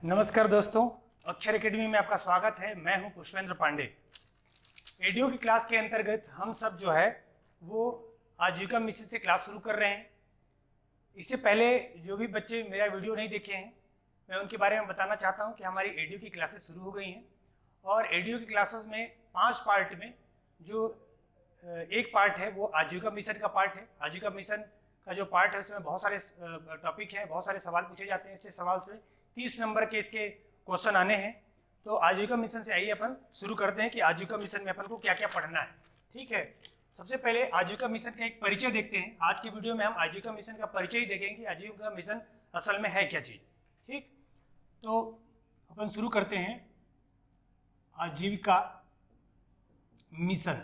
नमस्कार दोस्तों, अक्षर एकेडमी में आपका स्वागत है। मैं हूं पुष्पेंद्र पांडे। एडीओ की क्लास के अंतर्गत हम सब जो है वो आजीविका मिशन से क्लास शुरू कर रहे हैं। इससे पहले जो भी बच्चे मेरा वीडियो नहीं देखे हैं, मैं उनके बारे में बताना चाहता हूं कि हमारी एडीओ की क्लासेस शुरू हो गई हैं और एडीओ की क्लासेस में 5 पार्ट में जो एक पार्ट है वो आजीविका मिशन का पार्ट है। आजीविका मिशन का जो पार्ट है उसमें बहुत सारे टॉपिक हैं, बहुत सारे सवाल पूछे जाते हैं। इससे सवाल से 30 नंबर के इसके क्वेश्चन आने हैं। तो आजीविका मिशन से आइए अपन शुरू करते हैं कि आजीविका मिशन में अपन को क्या क्या पढ़ना है। ठीक है, सबसे पहले आजीविका मिशन का एक परिचय देखते हैं। आज की वीडियो में हम आजीविका मिशन का परिचय ही देखेंगे कि आजीविका मिशन असल में है क्या चीज। ठीक, तो अपन शुरू करते हैं आजीविका मिशन।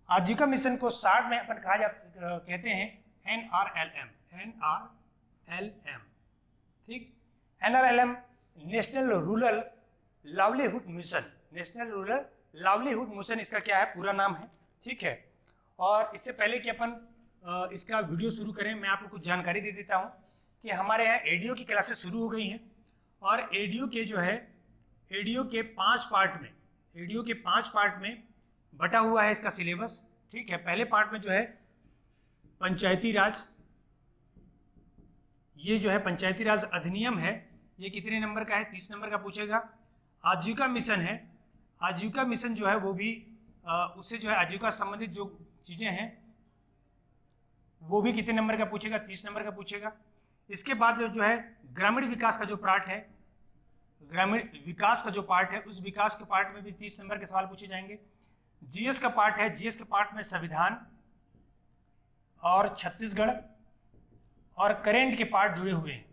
आजीविका मिशन को शॉर्ट में अपन कहते हैं NRLM। NRLM, ठीक। NRLM national rural livelihood mission. National rural livelihood mission इसका क्या है, पूरा नाम है। ठीक है, और इससे पहले कि अपन इसका वीडियो शुरू करें, मैं आपको कुछ जानकारी दे देता हूं कि हमारे यहाँ एडीओ की क्लासेस शुरू हो गई हैं और एडीओ के जो है एडीओ के 5 पार्ट में बटा हुआ है इसका सिलेबस। ठीक है, पहले पार्ट में जो है पंचायती राज, ये जो है पंचायती राज अधिनियम है, ये कितने नंबर का है, 30 नंबर का पूछेगा। आजीविका मिशन है, आजीविका मिशन जो है वो भी उससे जो है आजीविका संबंधित जो चीजें हैं वो भी कितने नंबर का पूछेगा, 30 नंबर का पूछेगा। इसके बाद जो है ग्रामीण विकास का जो पार्ट है, ग्रामीण विकास का जो पार्ट है, उस विकास के पार्ट में भी 30 नंबर के सवाल पूछे जाएंगे। जीएस का पार्ट है, जीएस के पार्ट में संविधान और छत्तीसगढ़ और करेंट के पार्ट जुड़े हुए हैं।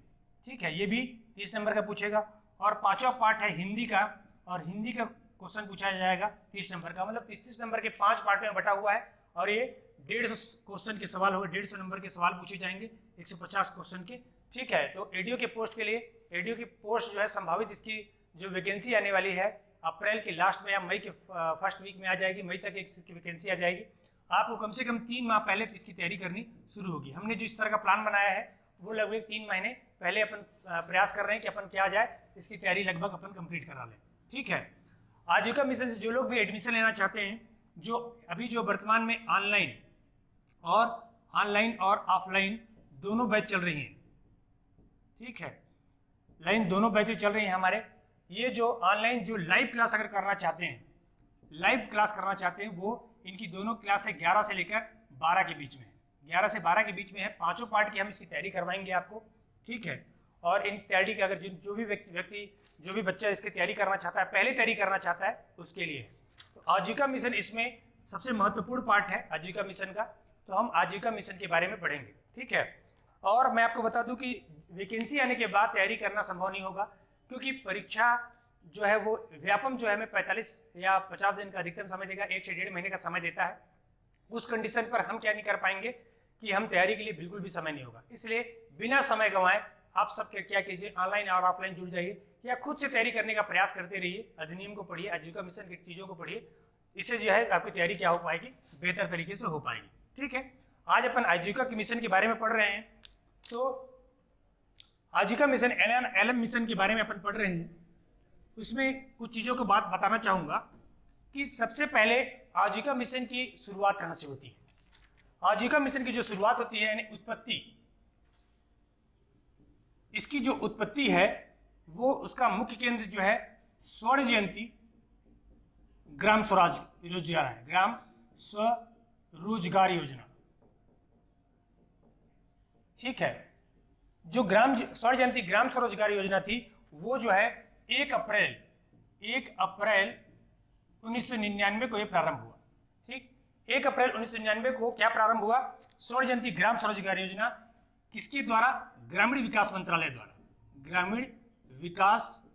ठीक है, ये भी 30 नंबर का पूछेगा। और 5वां पार्ट है हिंदी का, और हिंदी का क्वेश्चन पूछा जाएगा 30 नंबर का। मतलब 30 नंबर के 5 पार्ट में बटा हुआ है और ये 150 क्वेश्चन के सवाल होंगे, 150 नंबर के सवाल पूछे जाएंगे 150 क्वेश्चन के। ठीक है, तो एडीओ के पोस्ट के लिए, एडीओ की पोस्ट जो है संभावित इसकी जो वैकेंसी आने वाली है अप्रैल के लास्ट में या मई के फर्स्ट वीक में आ जाएगी। मई तक इसकी वैकेंसी आ जाएगी। आपको कम से कम 3 माह पहले इसकी तैयारी करनी शुरू होगी। हमने जो इस तरह का प्लान बनाया है वो लगभग 3 महीने पहले अपन प्रयास कर रहे हैं कि अपन क्या जाए इसकी तैयारी लगभग अपन कंप्लीट करा लें। ठीक है, आजीविका मिशन से जो लोग भी एडमिशन लेना चाहते हैं, जो अभी जो वर्तमान में ऑनलाइन और ऑफलाइन दोनों बैच चल रही हैं। ठीक है, दोनों बैचें चल रही हैं हमारे। ये जो ऑनलाइन जो लाइव क्लास अगर करना चाहते हैं, वो इनकी दोनों क्लास है 11 से लेकर 12 के बीच में है। 11 से 12 के बीच में है। 5 पार्ट की हम इसकी तैयारी करवाएंगे आपको। ठीक है, और इन तैयारी का अगर जो भी बच्चा इसकी तैयारी करना चाहता है, पहले तैयारी करना चाहता है, उसके लिए तो आजीविका मिशन इसमें सबसे महत्वपूर्ण पार्ट है आजीविका मिशन का। तो हम आजीविका मिशन के बारे में पढ़ेंगे। ठीक है, और मैं आपको बता दूं कि वैकेंसी आने के बाद तैयारी करना संभव नहीं होगा, क्योंकि परीक्षा जो है वो व्यापम जो है हमें 45 या 50 दिन का अधिकतम समय देगा, 1 से 1.5 महीने का समय देता है। उस कंडीशन पर हम क्या नहीं कर पाएंगे कि हम तैयारी के लिए बिल्कुल भी समय नहीं होगा। इसलिए बिना समय गंवाए आप सब क्या कीजिए, ऑनलाइन और ऑफलाइन जुड़ जाइए या खुद से तैयारी करने का प्रयास करते रहिए। अधिनियम को पढ़िए, आजीविका मिशन की चीजों को पढ़िए। इससे जो है आपकी तैयारी क्या हो पाएगी, बेहतर तरीके से हो पाएगी। ठीक है, आज अपन आजीविका मिशन के बारे में पढ़ रहे हैं। तो आजीविका मिशन NRLM मिशन के बारे में अपन पढ़ रहे हैं। उसमें कुछ चीजों को बात बताना चाहूंगा कि सबसे पहले आजीविका मिशन की शुरुआत कहां से होती है। आजीविका मिशन की जो शुरुआत होती है, यानी उत्पत्ति, इसकी जो उत्पत्ति है वो उसका मुख्य केंद्र जो है स्वर्ण जयंती ग्राम स्वराज रोजगार है, ग्राम स्वरोजगार योजना। ठीक है, जो स्वर्ण जयंती ग्राम स्वरोजगार योजना थी वो जो है 1 अप्रैल 1999 को ये प्रारंभ हुआ। ठीक, 1 अप्रैल 1999 को क्या प्रारंभ हुआ, स्वर्ण जयंती ग्राम स्वरोजगार योजना। किसके द्वारा, ग्रामीण विकास मंत्रालय द्वारा, ग्रामीण विकास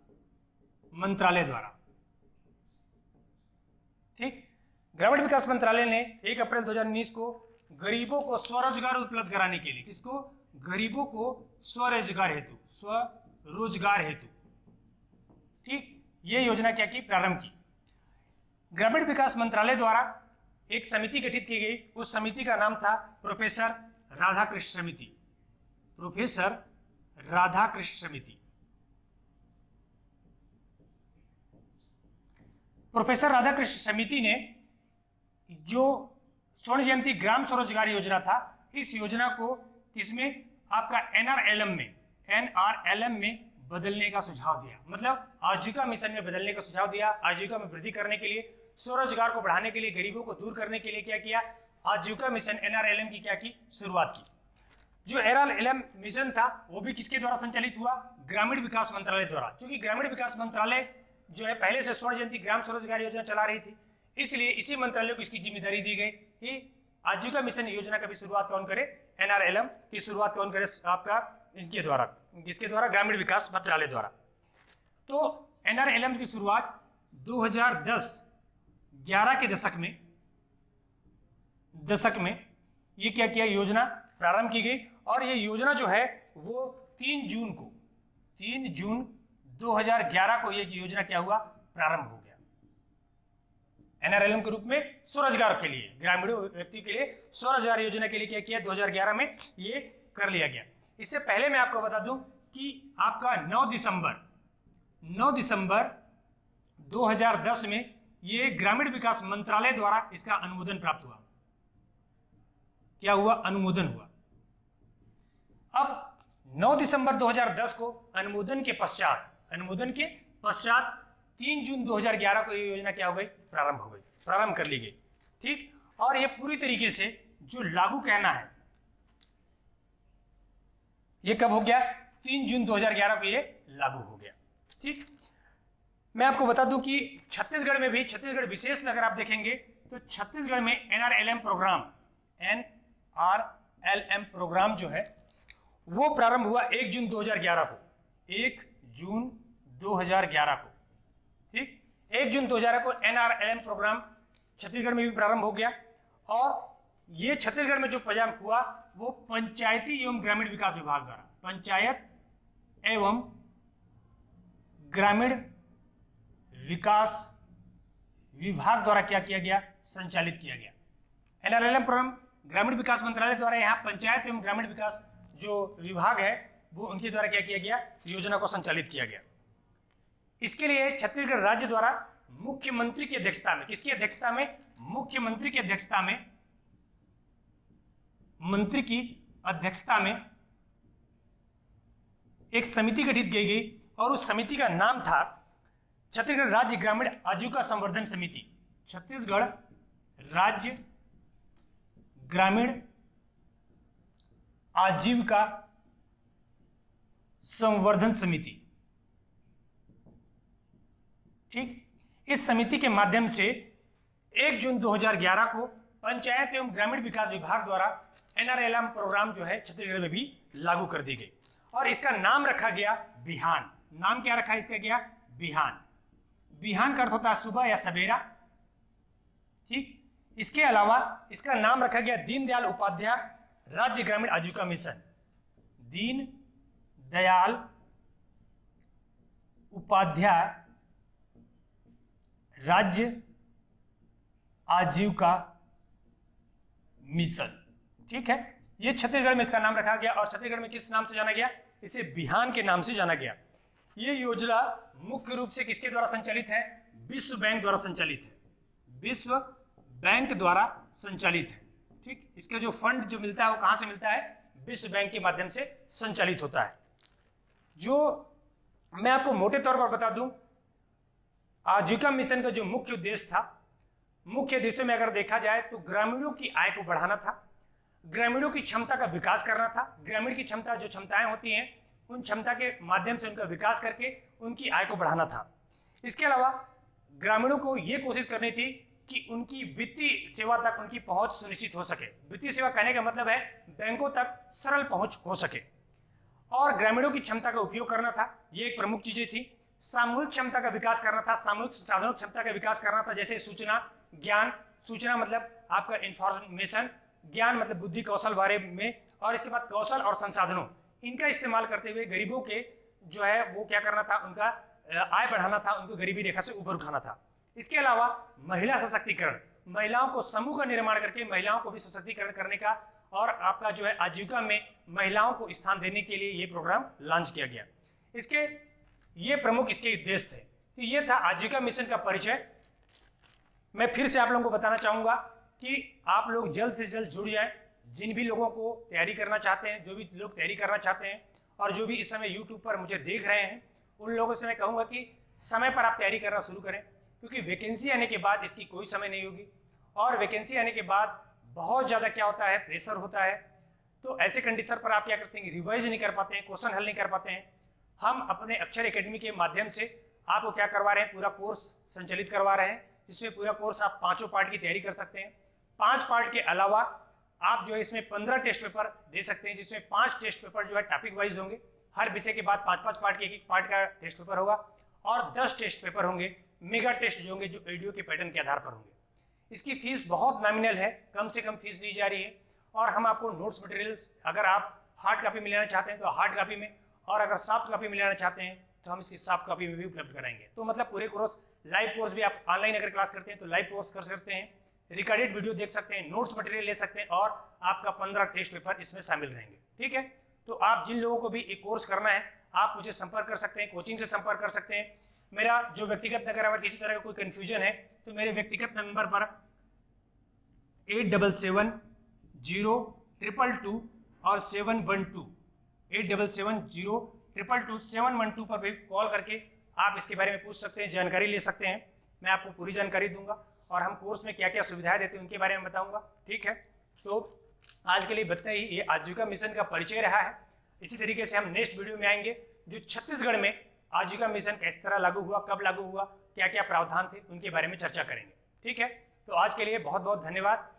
मंत्रालय द्वारा। ठीक, ग्रामीण विकास मंत्रालय ने 1 अप्रैल 2019 को गरीबों को स्वरोजगार उपलब्ध कराने के लिए, किसको, गरीबों को स्वरोजगार हेतु, ठीक, ये योजना क्या की, प्रारंभ की। ग्रामीण विकास मंत्रालय द्वारा एक समिति गठित की गई। उस समिति का नाम था प्रोफेसर राधाकृष्ण समिति। प्रोफेसर राधाकृष्ण समिति ने जो स्वर्ण जयंती ग्राम स्वरोजगार योजना था, इस योजना को किसमें, आपका एनआरएलएम में बदलने का सुझाव दिया। मतलब आजीविका मिशन में बदलने का सुझाव दिया। आजीविका में वृद्धि करने के लिए, स्वरोजगार को बढ़ाने के लिए, गरीबों को दूर करने के लिए क्या किया, आजीविका मिशन एनआरएलएम की क्या की शुरुआत की। जो एनआरएलएम मिशन था वो भी किसके द्वारा संचालित हुआ, ग्रामीण विकास मंत्रालय द्वारा। क्योंकि ग्रामीण विकास मंत्रालय जो है पहले से स्वर्ण जयंती ग्राम स्वरोजगार योजना चला रही थी, इसलिए इसी मंत्रालय को इसकी जिम्मेदारी दी गई कि आजीविका मिशन योजना का भी शुरुआत कौन करे, एनआरएलएम की शुरुआत कौन करे, आपका इनके द्वारा, किसके द्वारा, ग्रामीण विकास मंत्रालय द्वारा। तो एनआरएलएम की शुरुआत 2010-11 के दशक में ये क्या किया, योजना प्रारंभ की गई। और ये योजना जो है वो 3 जून 2011 को ये योजना क्या हुआ, प्रारंभ हो गया। एनआरएलएम के रूप में स्वरोजगार के लिए, ग्रामीण व्यक्ति के लिए स्वरोजगार योजना के लिए क्या किया, 2011 में ये कर लिया गया। इससे पहले मैं आपको बता दूं कि आपका 9 दिसंबर 2010 में ये ग्रामीण विकास मंत्रालय द्वारा इसका अनुमोदन प्राप्त हुआ। क्या हुआ, अनुमोदन हुआ। अब 9 दिसंबर 2010 को अनुमोदन के पश्चात 3 जून 2011 को ये योजना क्या हो गई, प्रारंभ कर ली गई। ठीक, और ये पूरी तरीके से जो लागू कहना है, ये कब हो गया, 3 जून 2011 को ये लागू हो गया। ठीक, मैं आपको बता दूं कि छत्तीसगढ़ में भी, छत्तीसगढ़ विशेष में अगर आप देखेंगे तो छत्तीसगढ़ में एनआरएलएम प्रोग्राम जो है वो प्रारंभ हुआ 1 जून 2011 को। 1 जून 2011 को, ठीक, 1 जून 2011 को एनआरएलएम प्रोग्राम छत्तीसगढ़ में भी प्रारंभ हो गया। और ये छत्तीसगढ़ में जो प्रारंभ हुआ वो पंचायती एवं ग्रामीण विकास विभाग द्वारा, पंचायत एवं ग्रामीण विकास विभाग द्वारा क्या किया गया, संचालित किया गया। एनआरएलएम प्रोग्राम ग्रामीण विकास मंत्रालय द्वारा, यहाँ पंचायत एवं ग्रामीण विकास जो विभाग है वो उनके द्वारा क्या किया गया, योजना को संचालित किया गया। इसके लिए छत्तीसगढ़ राज्य द्वारा मुख्यमंत्री की अध्यक्षता में, किसकी अध्यक्षता में, मुख्यमंत्री की अध्यक्षता में, मंत्री की अध्यक्षता में एक समिति गठित की गई और उस समिति का नाम था छत्तीसगढ़ राज्य ग्रामीण आजीविका संवर्धन समिति। छत्तीसगढ़ राज्य ग्रामीण आजीविका संवर्धन समिति। ठीक, इस समिति के माध्यम से 1 जून 2011 को पंचायत एवं ग्रामीण विकास विभाग द्वारा एनआरएलएम प्रोग्राम जो है छत्तीसगढ़ में भी लागू कर दी गई और इसका नाम रखा गया बिहान। नाम क्या रखा इसका गया, बिहान। बिहान का अर्थ होता है सुबह या सवेरा। ठीक, इसके अलावा इसका नाम रखा गया दीनदयाल उपाध्याय राज्य ग्रामीण आजीविका मिशन। दीन दयाल उपाध्याय राज्य आजीविका मिशन। ठीक है, ये छत्तीसगढ़ में इसका नाम रखा गया और छत्तीसगढ़ में किस नाम से जाना गया, इसे बिहान के नाम से जाना गया। ये योजना मुख्य रूप से किसके द्वारा संचालित है, विश्व बैंक द्वारा संचालित है। विश्व बैंक द्वारा संचालित है। ठीक, इसका जो फंड जो मिलता है वो कहां से मिलता है, विश्व बैंक के माध्यम से संचालित होता है। जो मैं आपको मोटे तौर पर बता दूं, आजीविका मिशन का जो मुख्य उद्देश्य था, मुख्य उद्देश्य में अगर देखा जाए तो ग्रामीणों की आय को बढ़ाना था, ग्रामीणों की क्षमता का विकास करना था। ग्रामीण की क्षमता, जो क्षमताएं होती हैं, उन क्षमता के माध्यम से उनका विकास करके उनकी आय को बढ़ाना था। इसके अलावा ग्रामीणों को यह कोशिश करनी थी कि उनकी वित्तीय सेवा तक उनकी पहुंच सुनिश्चित हो सके। वित्तीय सेवा कहने का मतलब है बैंकों तक सरल पहुंच हो सके और ग्रामीणों की क्षमता का उपयोग करना था। ये एक प्रमुख चीजें थी। सामूहिक क्षमता का विकास करना था, सामूहिक संसाधनों क्षमता का विकास करना था, जैसे सूचना ज्ञान, सूचना मतलब आपका इंफॉर्मेशन, ज्ञान मतलब बुद्धि कौशल बारे में, और इसके बाद कौशल और संसाधनों, इनका इस्तेमाल करते हुए गरीबों के जो है वो क्या करना था, उनका आय बढ़ाना था, उनको गरीबी रेखा से ऊपर उठाना था। इसके अलावा महिला सशक्तिकरण, महिलाओं को समूह का निर्माण करके महिलाओं को भी सशक्तिकरण करने का और आपका जो है आजीविका में महिलाओं को स्थान देने के लिए ये प्रोग्राम लॉन्च किया गया। इसके ये प्रमुख इसके उद्देश्य थे। तो ये था आजीविका मिशन का परिचय। मैं फिर से आप लोगों को बताना चाहूँगा कि आप लोग जल्द से जल्द जुड़ जाएं। जिन भी लोगों को तैयारी करना चाहते हैं, जो भी लोग तैयारी करना चाहते हैं और जो भी इस समय यूट्यूब पर मुझे देख रहे हैं, उन लोगों से मैं कहूँगा कि समय पर आप तैयारी करना शुरू करें, क्योंकि वैकेंसी आने के बाद इसकी कोई समय नहीं होगी। और वैकेंसी आने के बाद बहुत ज़्यादा क्या होता है, प्रेशर होता है। तो ऐसे कंडीशन पर आप क्या करते हैं, रिवाइज नहीं कर पाते हैं, क्वेश्चन हल नहीं कर पाते हैं। हम अपने अक्षर एकेडमी के माध्यम से आपको क्या करवा रहे हैं, पूरा कोर्स संचालित करवा रहे हैं, जिसमें पूरा कोर्स आप 5 पार्ट की तैयारी कर सकते हैं। 5 पार्ट के अलावा आप जो है इसमें 15 टेस्ट पेपर दे सकते हैं, जिसमें 5 टेस्ट पेपर जो है टॉपिक वाइज होंगे। हर विषय के बाद 5-5 पार्ट के एक पार्ट का टेस्ट पेपर होगा और 10 टेस्ट पेपर होंगे, मेगा टेस्ट जो होंगे, जो एडीओ के पैटर्न के आधार पर होंगे। इसकी फीस बहुत नॉमिनल है, कम से कम फीस ली जा रही है। और हम आपको नोट्स मटेरियल्स, अगर आप हार्ड कॉपी में लेना चाहते हैं तो हार्ड कॉपी में, और अगर सॉफ्ट कॉपी में लेना चाहते हैं तो हम इसकी सॉफ्ट कॉपी में भी उपलब्ध कराएंगे। तो मतलब पूरे कोर्स, लाइव कोर्स भी आप ऑनलाइन अगर क्लास करते हैं तो लाइव कोर्स कर सकते हैं, रिकॉर्डेड वीडियो देख सकते हैं, नोट्स मटेरियल ले सकते हैं और आपका 15 टेस्ट पेपर इसमें शामिल रहेंगे। ठीक है, तो आप जिन लोगों को भी एक कोर्स करना है आप मुझे संपर्क कर सकते हैं, कोचिंग से संपर्क कर सकते हैं। मेरा जो व्यक्तिगत, अगर किसी तरह का कोई कंफ्यूजन है तो मेरे व्यक्तिगत नंबर पर 877022 और 712 877022 पर भी कॉल करके आप इसके बारे में पूछ सकते हैं, जानकारी ले सकते हैं। मैं आपको पूरी जानकारी दूंगा और हम कोर्स में क्या क्या सुविधाएं देते हैं उनके बारे में बताऊंगा। ठीक है, तो आज के लिए इतना ही। ये आजीविका मिशन का परिचय रहा है। इसी तरीके से हम नेक्स्ट वीडियो में आएंगे, जो छत्तीसगढ़ में आजीविका मिशन किस तरह लागू हुआ, कब लागू हुआ, क्या क्या प्रावधान थे, उनके बारे में चर्चा करेंगे। ठीक है, तो आज के लिए बहुत बहुत धन्यवाद।